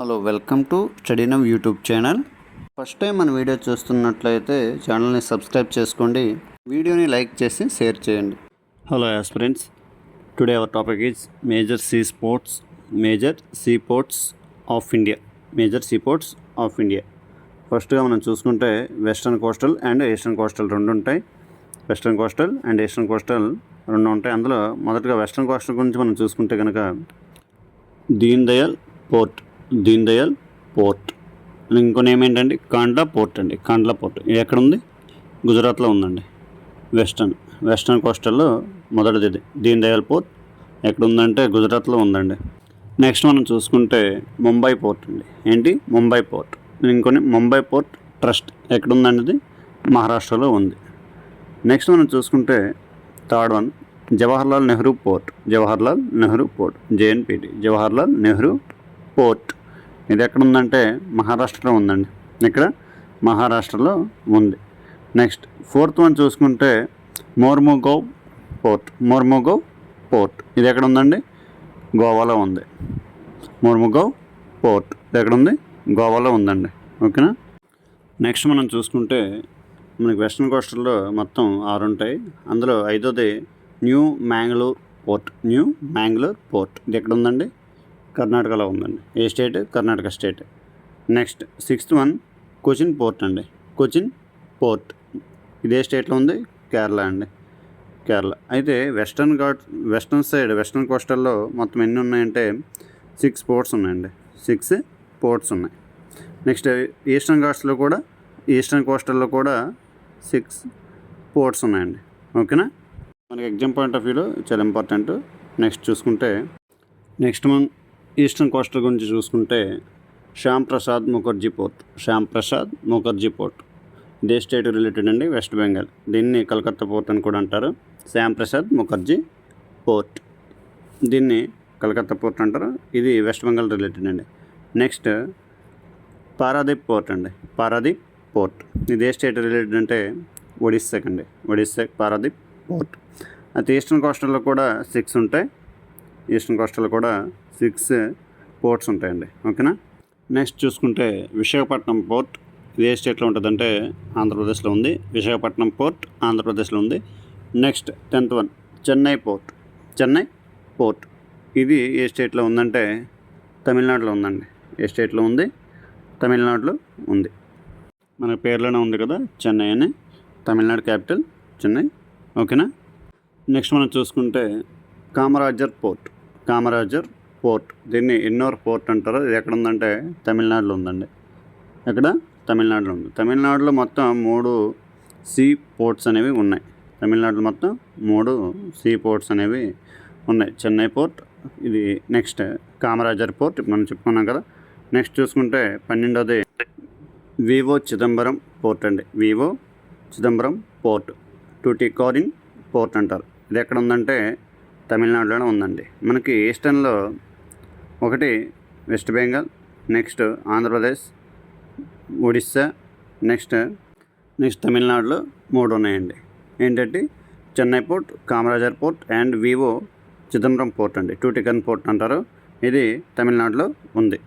Hello, welcome to study now YouTube channel. First time మన video చూస్తున్నట్లయితే ఛానల్ని subscribe చేసుకోండి, వీడియోని లైక్ చేసి షేర్ చేయండి. Hello aspirants, today our topic is major see ports of India. ఫస్ట్గా మనం చూసుకుంటే western coastal and eastern coastal రెండు ఉంటాయి. Western coastal and eastern coastal రెండు ఉంటాయి. అందులో మొదటగా వెస్ట్రన్ కోస్టల్ గురించి మనం చూసుకుంటే కనుక దీన్ దయాల్ పోర్ట్, ఇంకో నేమ్ ఏంటంటే కాండ్లా పోర్ట్ అండి. కాండ్లా పోర్ట్ ఇది ఎక్కడ ఉంది? గుజరాత్లో ఉందండి. వెస్ట్రన్ కోస్టల్లో మొదటిది ఇది దీన్ దయాల్ పోర్ట్. ఎక్కడ ఉందంటే గుజరాత్లో ఉందండి. నెక్స్ట్ మనం చూసుకుంటే ముంబై పోర్ట్ అండి. ఏంటి? ముంబై పోర్ట్. ఇంకొని ముంబై పోర్ట్ ట్రస్ట్ ఎక్కడ ఉందండి? ఇది మహారాష్ట్రలో ఉంది. నెక్స్ట్ మనం చూసుకుంటే third one Jawaharlal Nehru port, JNPT, Jawaharlal Nehru port. ఇది ఎక్కడ ఉందంటే మహారాష్ట్రలో ఉందండి. ఇక్కడ మహారాష్ట్రలో ఉంది. నెక్స్ట్ ఫోర్త్ వన్ చూసుకుంటే మోర్ముగావ్ పోర్ట్. ఇది ఎక్కడ ఉందండి? గోవాలో ఉంది. మోర్ముగావ్ పోర్ట్ ఎక్కడ ఉంది? గోవాలో ఉందండి. ఓకేనా. నెక్స్ట్ మనం చూసుకుంటే మనకి వెస్ట్రన్ కోస్టల్లో మొత్తం 6 ఉంటాయి. అందులో ఐదోది న్యూ మ్యాంగ్లూర్ పోర్ట్. ఇది ఎక్కడ ఉందండి? కర్ణాటకలో ఉందండి. ఏ state? Karnataka state. Next sixth one Cochin port అండి. కొచిన్ పోర్ట్ ఇదే స్టేట్లో ఉంది? కేరళ అండి. కేరళ. అయితే వెస్ట్రన్ కోస్టల్లో మొత్తం ఎన్ని ఉన్నాయంటే 6 పోర్ట్స్ ఉన్నాయండి. 6 పోర్ట్స్ ఉన్నాయి. నెక్స్ట్ ఈస్టర్న్ కోస్టల్లో కూడా 6 పోర్ట్స్ ఉన్నాయండి. ఓకేనా. మనకి ఎగ్జామ్ పాయింట్ ఆఫ్ వ్యూలో చాలా ఇంపార్టెంట్. నెక్స్ట్ మనం ఈస్టర్న్ కోస్టల్ గురించి చూసుకుంటే శ్యామ్ ప్రసాద్ ముఖర్జీ పోర్ట్. ఇదే స్టేట్ రిలేటెడ్ అండి, వెస్ట్ బెంగాల్. దీన్ని కలకత్తా పోర్ట్ అని కూడా అంటారు. శ్యామ్ ప్రసాద్ ముఖర్జీ పోర్ట్, దీన్ని కలకత్తా పోర్ట్ అంటారు. ఇది వెస్ట్ బెంగాల్ రిలేటెడ్ అండి. Next Paradip port. ఇది ఏ స్టేట్ రిలేటెడ్ అంటే ఒడిస్సా పారాదీప్ పోర్ట్. అయితే ఈస్టర్న్ కోస్టల్లో కూడా 6 ఉంటాయి. 6 పోర్ట్స్ ఉంటాయండి. ఓకేనా. నెక్స్ట్ చూసుకుంటే విశాఖపట్నం పోర్ట్. ఇది ఏ స్టేట్లో ఉంటుందంటే ఆంధ్రప్రదేశ్లో ఉంది. విశాఖపట్నం పోర్ట్ ఆంధ్రప్రదేశ్లో ఉంది. Next 10th one Chennai port. ఇది ఏ స్టేట్లో ఉందంటే తమిళనాడులో ఉందండి. ఏ స్టేట్లో ఉంది? తమిళనాడులో ఉంది. మన పేర్లోనే ఉంది కదా, చెన్నై అని. తమిళనాడు క్యాపిటల్ చెన్నై. ఓకేనా. నెక్స్ట్ మనం చూసుకుంటే కామరాజర్ పోర్ట్. దీన్ని ఎన్నోర్ పోర్ట్ అంటారు. ఇది ఎక్కడ ఉందంటే తమిళనాడులో ఉందండి. ఎక్కడ? తమిళనాడులో ఉంది. తమిళనాడులో మొత్తం 3 సీ పోర్ట్స్ అనేవి ఉన్నాయి. చెన్నై పోర్ట్ ఇది. నెక్స్ట్ కామరాజర్ పోర్ట్ మనం చెప్పుకున్నాం కదా. నెక్స్ట్ చూసుకుంటే 12వది వివో చిదంబరం పోర్ట్ అండి. టూటికోరిన్ పోర్ట్ అంటారు. ఇది ఎక్కడ ఉందంటే తమిళనాడులోనే ఉందండి. మనకి ఈస్టర్న్లో ఒకటి west Bengal, next Andhra Pradesh, Odisha, next తమిళనాడులో 3 ఉన్నాయండి. ఏంటంటే Chennai port, Kamarajar port and Vivo Chidambaram port అండి. టూటికోరిన్ పోర్ట్ అంటారు. ఇది తమిళనాడులో ఉంది.